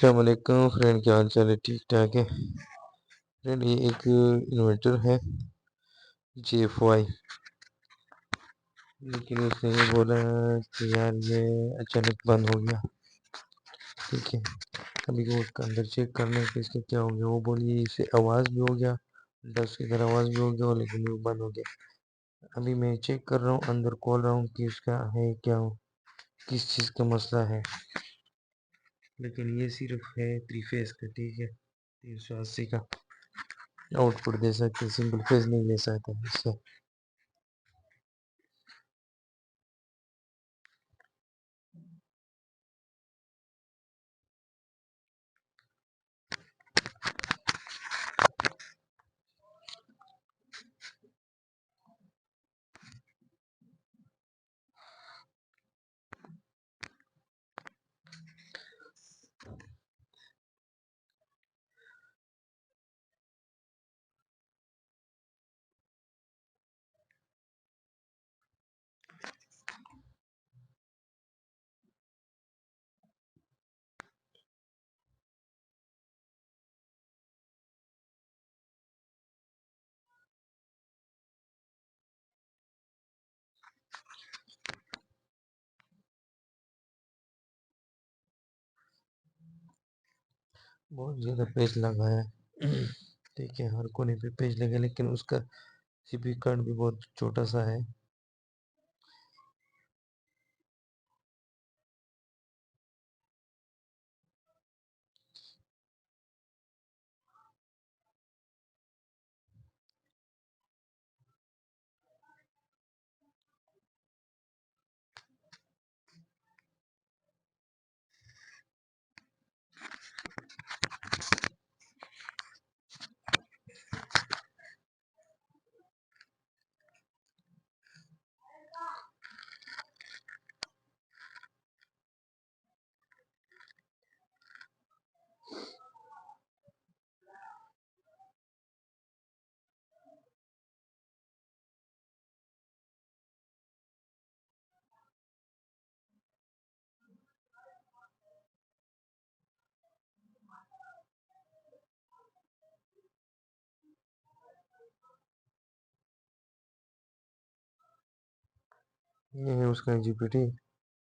अस्सलाम वालेकुम फ्रेंड, क्या हाल चाल है? ठीक ठाक है फ्रेंड। ये एक इन्वर्टर है JFY, लेकिन उसने ये बोला कि यार ये अचानक बंद हो गया। ठीक है, अभी वो उसका अंदर चेक करना है कि इसका क्या हो गया। वो बोली इससे आवाज़ भी हो गया, डस्ट की तरह आवाज़ भी हो गया, लेकिन वो बंद हो गया। अभी मैं चेक कर रहा हूँ, अंदर खोल रहा हूँ कि इसका है क्या हो, किस चीज़ का मसला है। लेकिन ये सिर्फ है 3 फेस का। ठीक है, 380 का आउटपुट दे सकते, सिंगल फेज नहीं ले सकते इससे। बहुत ज़्यादा पेज लगा है। ठीक है, हर कोने पे पेज लगे, लेकिन उसका सीपी कार्ड भी बहुत छोटा सा है। ये है उसका एजीपीटी,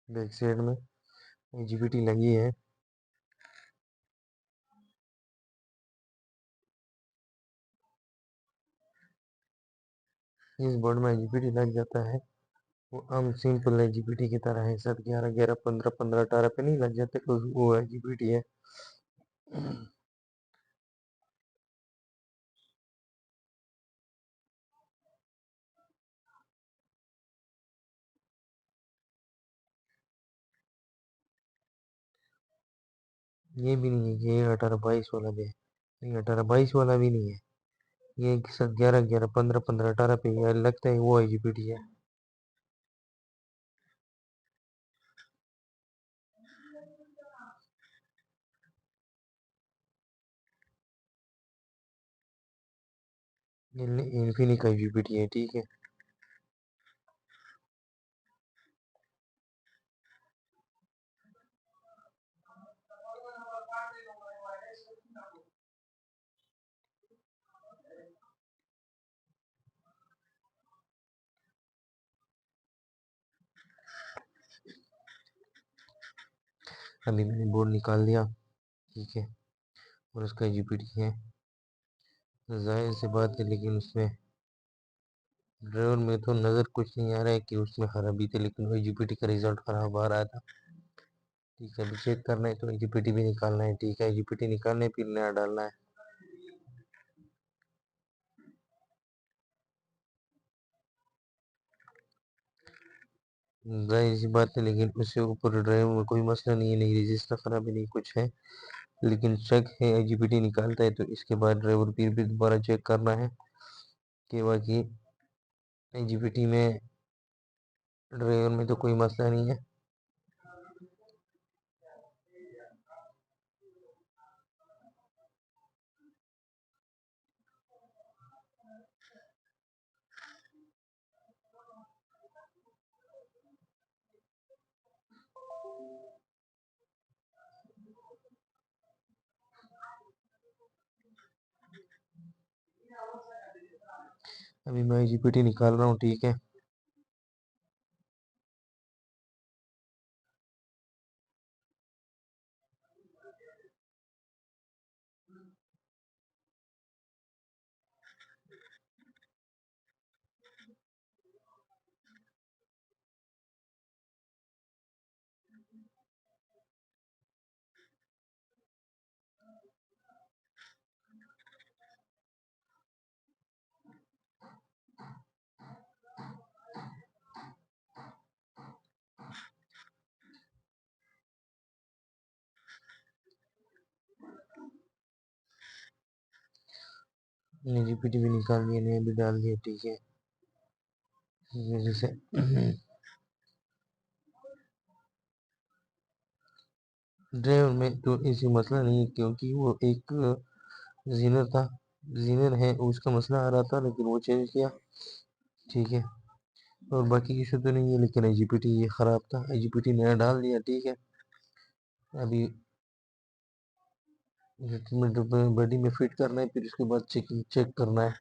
बैक साइड में एजीपीटी लगी है। इस बोर्ड में एजीपीटी लग जाता है। वो आम सिंपल एजीपीटी की तरह है, 7 11 11 15 15 18 पे नहीं लग जाते, तो वो एजीपीटी है। ये भी नहीं है, ये 18 22 वाला भी है नहीं, 18 22 वाला भी नहीं है। ये 11 11 15 15 18 पे ये लगता है, वो एजीपीटी है। ये इन्फिनिक्स का एजीपीटी है। ठीक है, अभी मैंने बोर्ड निकाल दिया। ठीक है, और उसका एजीपीटी है। जाहिर सी बात है, लेकिन उसमें ड्राइवर में तो नज़र कुछ नहीं आ रहा है कि उसमें खराबी थी, लेकिन एजीपीटी का रिजल्ट खराब आ रहा था। ठीक है, अभी चेक करना है तो एजीपीटी भी निकालना है। ठीक है, एजीपीटी निकालने फिर नया डालना है। जाहिर सी बात है, लेकिन उससे ऊपर ड्राइवर में कोई मसला नहीं है, नहीं रजिस्टर खराबी नहीं कुछ है, लेकिन शक है एजीपीटी निकालता है तो इसके बाद ड्राइवर फिर भी दोबारा चेक करना है कि बाकी एजीपीटी में ड्राइवर में तो कोई मसला नहीं है। अभी मैं IGPT निकाल रहा हूँ, ठीक है। IGPT भी निकाल दिया, नया भी डाल दिया, ठीक है। जैसे ड्राइवर में तो ऐसी मसला नहीं है, क्योंकि वो एक जीनर था, जीनर है, उसका मसला आ रहा था, लेकिन वो चेंज किया, ठीक है। और बाकी इशू तो नहीं है, लेकिन IGPT ये ख़राब था, IGPT नया डाल दिया, ठीक है। अभी बॉडी में फिट करना है, फिर उसके बाद चेक करना है।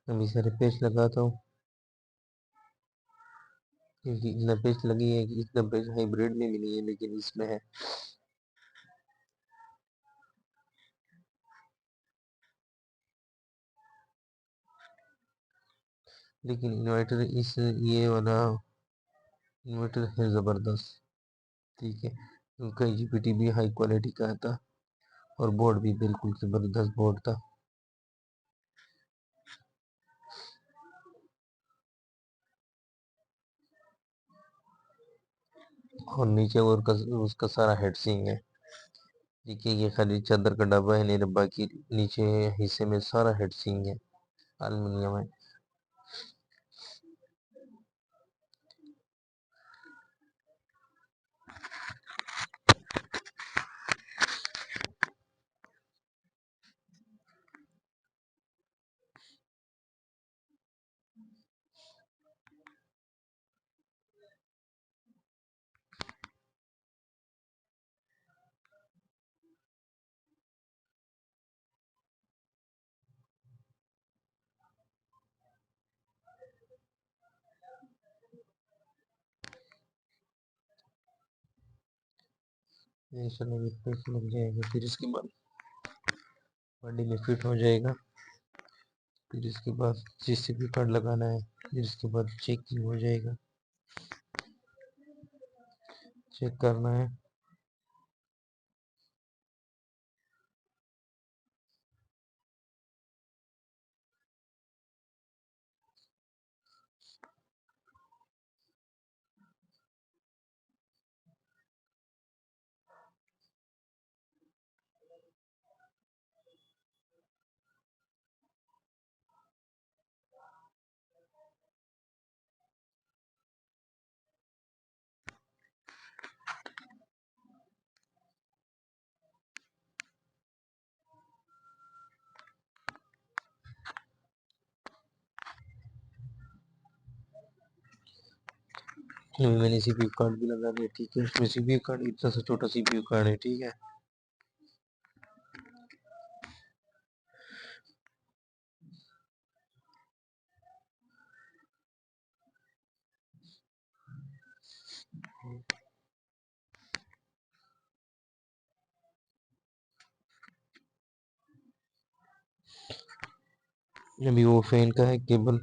अभी सारे पेस्ट लगाता हूँ, क्योंकि इतना पेस्ट लगी है कि इतना पेस्ट हाइब्रिड में भी नहीं है, लेकिन इसमें है। लेकिन इन्वर्टर ये वाला इन्वर्टर है ज़बरदस्त, ठीक है। उनका IGPT भी हाई क्वालिटी का था, और बोर्ड भी बिल्कुल ज़बरदस्त बोर्ड था। और नीचे उसका सारा हेड सिंक है, ठीक है। ये खाली चादर का डब्बा है, नहीं, बाकी नीचे हिस्से में सारा हेड सिंक है, एल्युमिनियम है। इंशाल्लाह ये पेस्ट लग जाएगा, फिर इसके बाद बॉडी में फिट हो जाएगा। फिर इसके बाद GCP कार्ड लगाना है, फिर इसके बाद चेकिंग हो जाएगा, चेक करना है। मैंने CPU कार्ड भी लगा दिया, ठीक है। उसमें CPU कार्ड इतना सा छोटा CPU कार्ड है, ठीक है। अभी वो फैन का है केबल,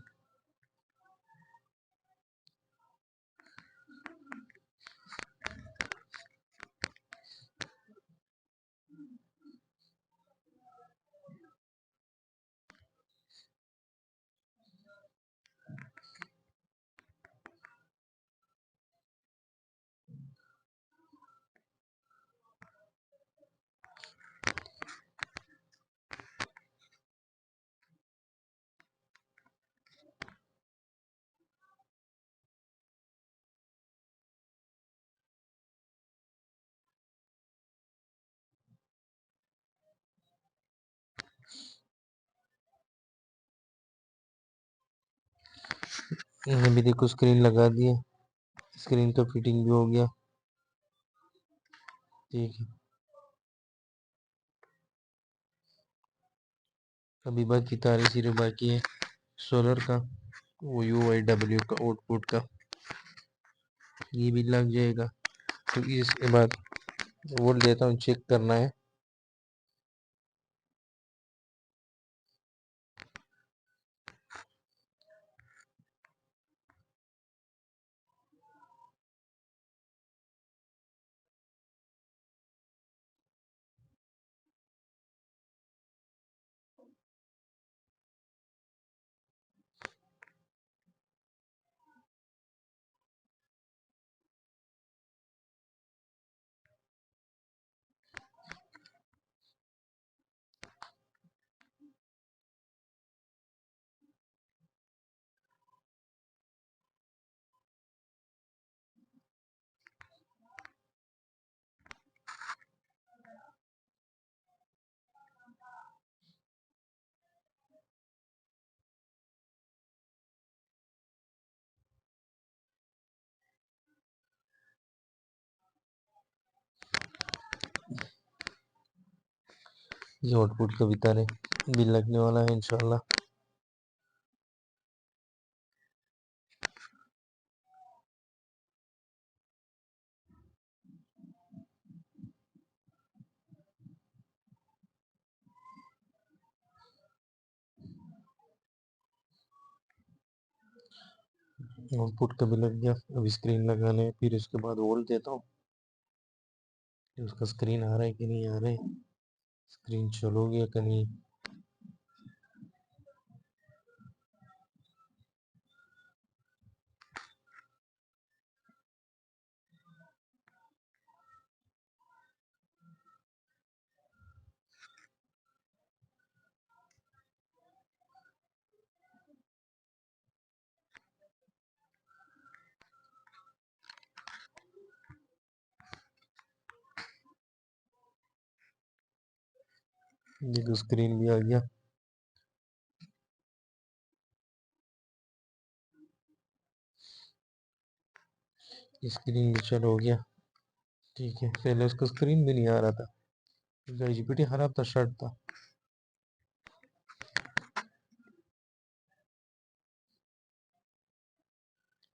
मैंने भी देखो स्क्रीन लगा दी है, स्क्रीन का फिटिंग भी हो गया। ठीक है, अभी बाकी तारे सिर्फ बाकी है सोलर का, वो UIW का आउटपुट का, ये भी लग जाएगा। तो इसके बाद वो लेता हूँ, चेक करना है। ये आउटपुट का भी तारे बिल लगने वाला है इंशाल्लाह। आउटपुट का भी लग गया, अभी स्क्रीन लगाने है, फिर उसके बाद वोल्ट देता हूँ कि उसका स्क्रीन आ रहा है कि नहीं आ रहा है, स्क्रीन चलो गया कि नहीं। देखो स्क्रीन भी आ गया, स्क्रीन भी चलो हो गया। ठीक है, पहले उसका स्क्रीन भी नहीं आ रहा था, जीपीटी खराब था, शर्ट था।